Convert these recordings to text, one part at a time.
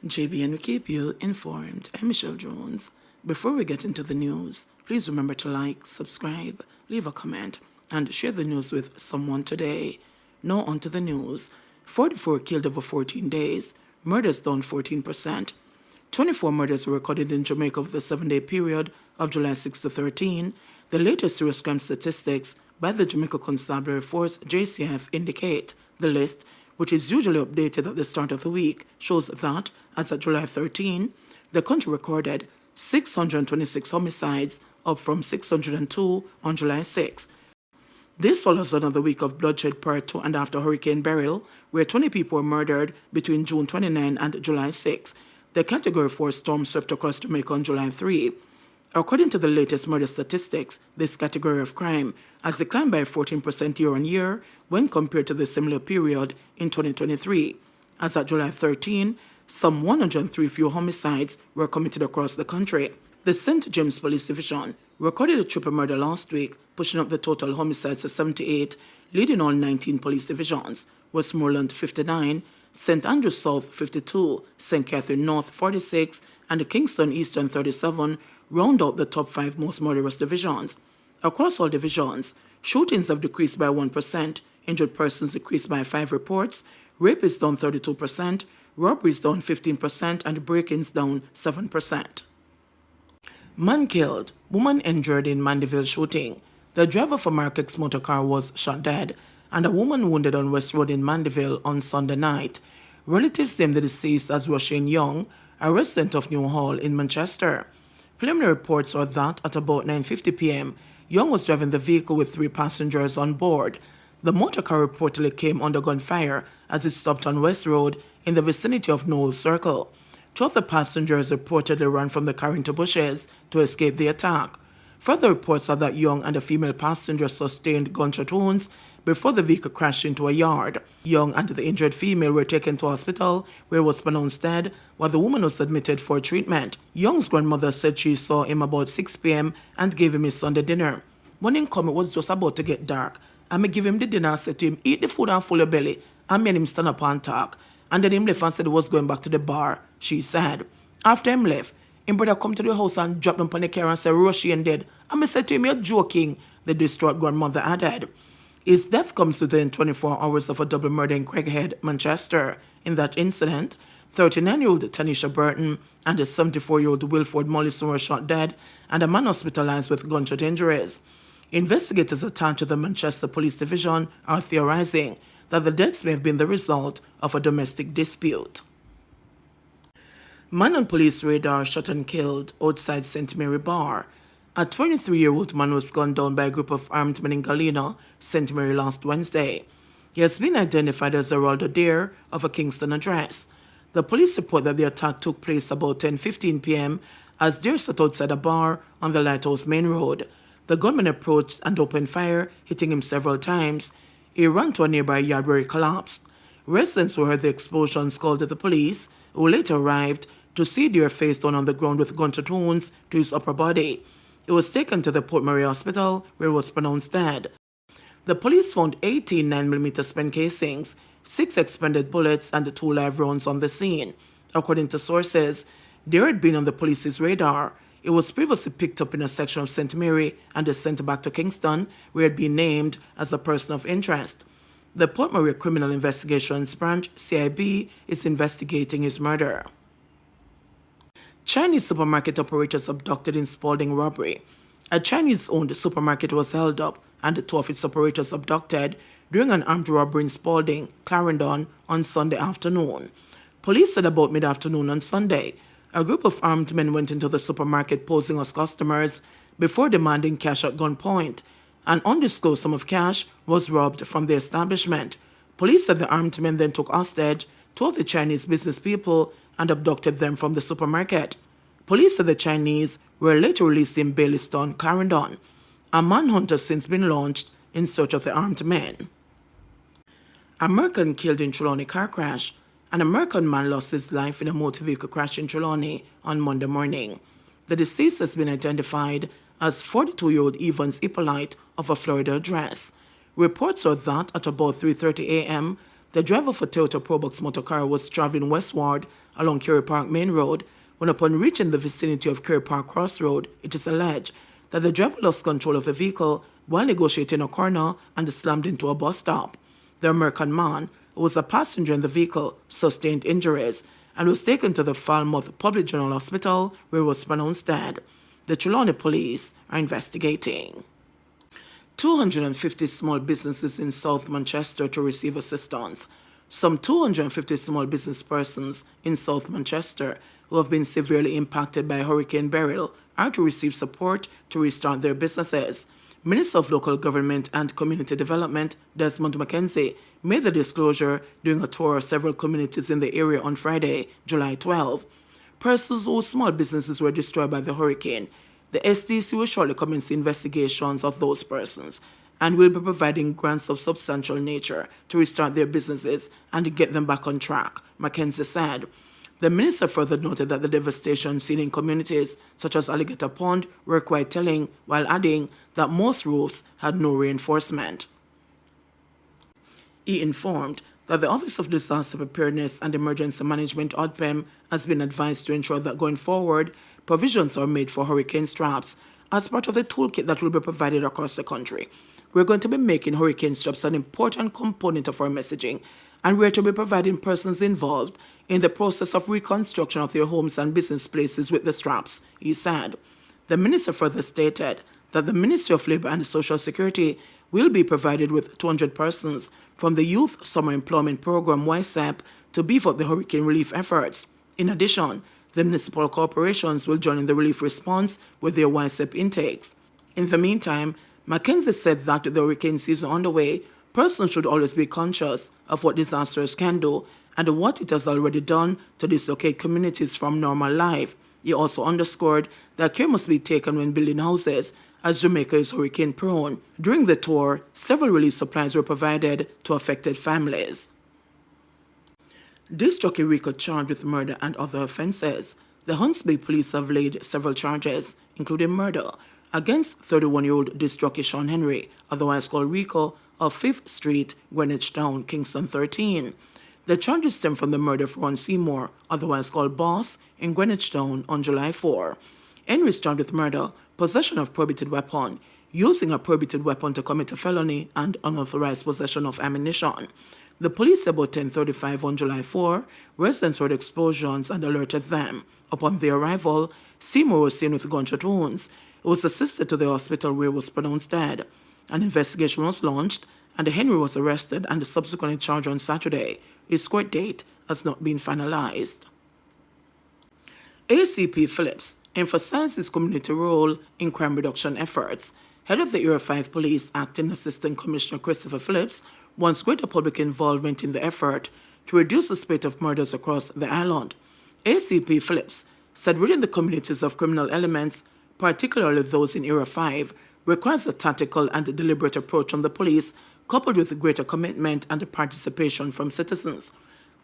JBNN will keep you informed. I'm Michelle Jones. Before we get into the news, please remember to like, subscribe, leave a comment, and share the news with someone today. Now on to the news. 44 killed over 14 days. Murders down 14%. 24 murders were recorded in Jamaica over the 7-day period of July 6 to 13. The latest serious crime statistics by the Jamaica Constabulary Force, JCF, indicate. The list, which is usually updated at the start of the week, shows that, as of July 13, the country recorded 626 homicides, up from 602 on July 6. This follows another week of bloodshed prior to and after Hurricane Beryl, where 20 people were murdered between June 29 and July 6. The Category 4 storm swept across Jamaica on July 3. According to the latest murder statistics, this category of crime has declined by 14% year-on-year when compared to the similar period in 2023. As at July 13, some 103 fewer homicides were committed across the country. The St. James Police Division recorded a triple murder last week, pushing up the total homicides to 78, leading all 19 police divisions. Westmoreland 59, St. Andrews South 52, St. Catherine North 46, and Kingston Eastern 37 round out the top 5 most murderous divisions. Across all divisions, shootings have decreased by 1%, injured persons decreased by 5 reports, rape is down 32%, robberies down 15%, and break-ins down 7%. Man killed, woman injured in Mandeville shooting. The driver of a Markex motor car was shot dead, and a woman wounded on West Road in Mandeville on Sunday night. Relatives named the deceased as Roshane Young, a resident of New Hall in Manchester. Preliminary reports are that at about 9:50 p.m., Young was driving the vehicle with 3 passengers on board. The motor car reportedly came under gunfire as it stopped on West Road in the vicinity of Knowles Circle. 2 of the passengers reportedly ran from the car into bushes to escape the attack. Further reports are that Young and a female passenger sustained gunshot wounds before the vehicle crashed into a yard. Young and the injured female were taken to hospital, where he was pronounced dead, while the woman was admitted for treatment. Young's grandmother said she saw him about 6 p.m. and gave him his Sunday dinner. When he came, it was just about to get dark. I me give him the dinner and said to him, eat the food and full your belly. And me and him stand up and talk. And then him left and said he was going back to the bar, she said. After him left, him brother come to the house and dropped him on the car and said, Roshane dead. And me said to him, you're joking, the distraught grandmother added. His death comes within 24 hours of a double murder in Craighead, Manchester. In that incident, 39-year-old Tanisha Burton and a 74-year-old Wilford Mollison were shot dead, and a man hospitalized with gunshot injuries. Investigators attached to the Manchester Police Division are theorizing that the deaths may have been the result of a domestic dispute. Man on police radar shot and killed outside St. Mary Bar. A 23-year-old man was gunned down by a group of armed men in Galena, St. Mary last Wednesday. He has been identified as Geraldo Dare of a Kingston address. The police report that the attack took place about 10:15 p.m. as Dare sat outside a bar on the Lighthouse Main Road. The gunman approached and opened fire, hitting him several times. He ran to a nearby yard where he collapsed. Residents who heard the explosions called the police, who later arrived to see Dare face down on the ground with gunshot wounds to his upper body. He was taken to the Port Murray Hospital, where he was pronounced dead. The police found 18 9mm spent casings, 6 expended bullets, and 2 live rounds on the scene. According to sources, Dare had been on the police's radar. It was previously picked up in a section of St. Mary and is sent back to Kingston, where it had been named as a person of interest. The Port Murray Criminal Investigations Branch, CIB, is investigating his murder. Chinese supermarket operators abducted in Spalding robbery. A Chinese-owned supermarket was held up and 2 of its operators abducted during an armed robbery in Spalding, Clarendon, on Sunday afternoon. Police said about mid-afternoon on Sunday, a group of armed men went into the supermarket posing as customers before demanding cash at gunpoint. An undisclosed sum of cash was robbed from the establishment. Police said the armed men then took hostage 2 of the Chinese business people and abducted them from the supermarket. Police said the Chinese were later released in Baileystown, Clarendon. A manhunt has since been launched in search of the armed men. American killed in Trelawney car crash. An American man lost his life in a motor vehicle crash in Trelawney on Monday morning. The deceased has been identified as 42-year-old Evans Hippolyte of a Florida address. Reports are that at about 3:30 a.m., the driver of a Toyota Probox motor car was traveling westward along Kerry Park Main Road, when upon reaching the vicinity of Kerry Park Crossroad, it is alleged that the driver lost control of the vehicle while negotiating a corner and slammed into a bus stop. The American man, who was a passenger in the vehicle, sustained injuries and was taken to the Falmouth Public General Hospital, where he was pronounced dead. The Trelawney police are investigating. 250 small businesses in South Manchester to receive assistance. Some 250 small business persons in South Manchester who have been severely impacted by Hurricane Beryl are to receive support to restart their businesses. Minister of Local Government and Community Development, Desmond McKenzie, made the disclosure during a tour of several communities in the area on Friday, July 12. Persons whose small businesses were destroyed by the hurricane. The STC will shortly commence investigations of those persons and will be providing grants of substantial nature to restart their businesses and get them back on track, McKenzie said. The minister further noted that the devastation seen in communities such as Alligator Pond were quite telling, while adding that most roofs had no reinforcement. He informed that the Office of Disaster Preparedness and Emergency Management, ODPEM, has been advised to ensure that going forward, provisions are made for hurricane straps as part of the toolkit that will be provided across the country. We're going to be making hurricane straps an important component of our messaging, and we're to be providing persons involved in the process of reconstruction of their homes and business places with the straps, he said. The minister further stated that the Ministry of Labour and Social Security will be provided with 200 persons from the Youth Summer Employment Program YSEP to beef up the hurricane relief efforts. In addition, the municipal corporations will join in the relief response with their YSEP intakes. In the meantime, McKenzie said that with the hurricane season underway, persons should always be conscious of what disasters can do and what it has already done to dislocate communities from normal life. He also underscored that care must be taken when building houses, as Jamaica is hurricane prone. During the tour, several relief supplies were provided to affected families. Disc jockey Rico charged with murder and other offences. The Huntsville police have laid several charges, including murder, against 31-year-old disc jockey Sean Henry, otherwise called Rico, of 5th Street, Greenwich Town, Kingston 13. The charges stem from the murder of Ron Seymour, otherwise called Boss, in Greenwich Town on July 4. Henry is charged with murder, possession of prohibited weapon, using a prohibited weapon to commit a felony, and unauthorized possession of ammunition. The police said about 10:35 on July 4, residents heard explosions and alerted them. Upon their arrival, Seymour was seen with gunshot wounds. He was assisted to the hospital where he was pronounced dead. An investigation was launched, and Henry was arrested and subsequently charged on Saturday. His court date has not been finalized. ACP Phillips emphasized his community role in crime reduction efforts. Head of the Area 5 Police, Acting Assistant Commissioner Christopher Phillips, wants greater public involvement in the effort to reduce the spate of murders across the island. ACP Phillips said reading the communities of criminal elements, particularly those in Area 5, requires a tactical and deliberate approach from the police, coupled with greater commitment and participation from citizens.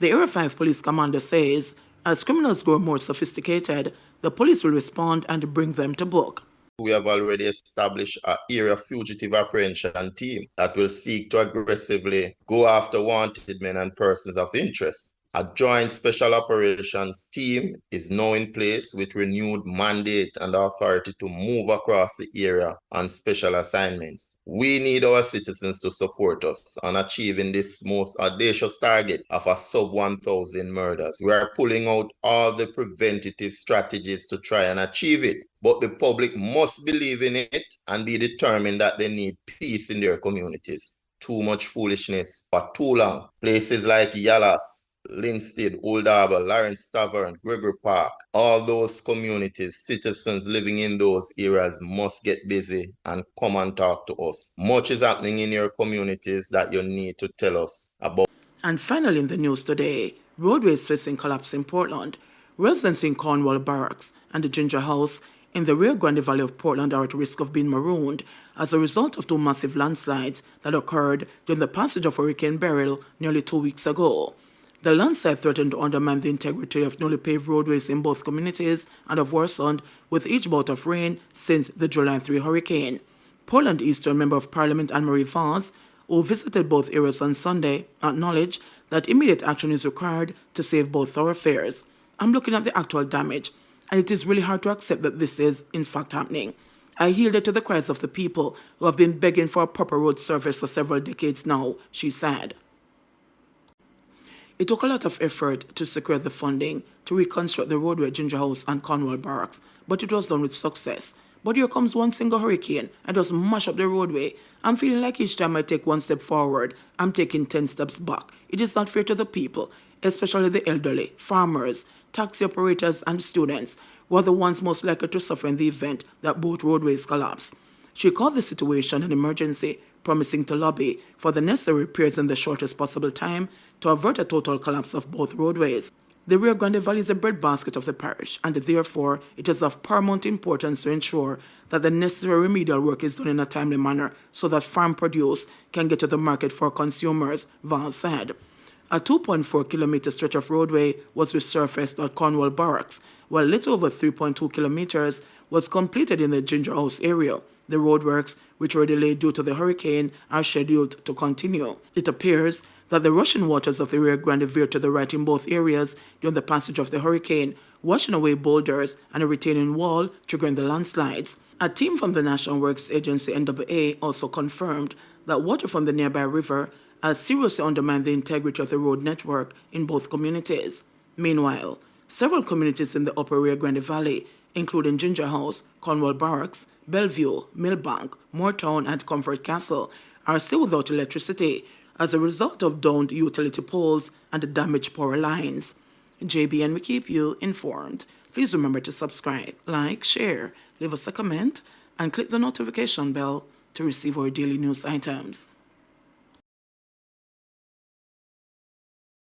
The Area 5 Police Commander says, as criminals grow more sophisticated, the police will respond and bring them to book. We have already established an area fugitive apprehension team that will seek to aggressively go after wanted men and persons of interest. A joint special operations team is now in place with renewed mandate and authority to move across the area on special assignments. We need our citizens to support us on achieving this most audacious target of a sub-1,000 murders. We are pulling out all the preventative strategies to try and achieve it, but the public must believe in it and be determined that they need peace in their communities. Too much foolishness for too long. Places like Yallas, Linstead, Old Harbour, Lawrence Tavern, Gregory Park, all those communities, citizens living in those areas must get busy and come and talk to us. Much is happening in your communities that you need to tell us about. And finally in the news today, roadways facing collapse in Portland. Residents in Cornwall Barracks and the Ginger House in the Rio Grande Valley of Portland are at risk of being marooned as a result of two massive landslides that occurred during the passage of Hurricane Beryl nearly 2 weeks ago. The landslide threatened to undermine the integrity of newly paved roadways in both communities and have worsened with each bout of rain since the July 3 hurricane. Portland Eastern Member of Parliament Anne-Marie Vaz, who visited both areas on Sunday, acknowledged that immediate action is required to save both thoroughfares. I'm looking at the actual damage, and it is really hard to accept that this is, in fact, happening. I yielded to the cries of the people who have been begging for a proper road service for several decades now, she said. It took a lot of effort to secure the funding to reconstruct the roadway at Ginger House and Cornwall Barracks, but it was done with success. But here comes one single hurricane and just mash up the roadway. I'm feeling like each time I take one step forward, I'm taking 10 steps back. It is not fair to the people, especially the elderly, farmers, taxi operators, and students, who are the ones most likely to suffer in the event that both roadways collapse. She called the situation an emergency, promising to lobby for the necessary repairs in the shortest possible time to avert a total collapse of both roadways. The Rio Grande Valley is the breadbasket of the parish, and therefore it is of paramount importance to ensure that the necessary remedial work is done in a timely manner so that farm produce can get to the market for consumers, Val said. A 2.4-kilometer stretch of roadway was resurfaced at Cornwall Barracks, while a little over 3.2 kilometers was completed in the Ginger House area. The roadworks, which were delayed due to the hurricane, are scheduled to continue. It appears that the rushing waters of the Rio Grande veered to the right in both areas during the passage of the hurricane, washing away boulders and a retaining wall, triggering the landslides. A team from the National Works Agency NWA also confirmed that water from the nearby river has seriously undermined the integrity of the road network in both communities. Meanwhile, several communities in the upper Rio Grande Valley, including Ginger House, Cornwall Barracks, Bellevue, Millbank, Moortown, and Comfort Castle, are still without electricity as a result of downed utility poles and damaged power lines. JBN will keep you informed. Please remember to subscribe, like, share, leave us a comment, and click the notification bell to receive our daily news items.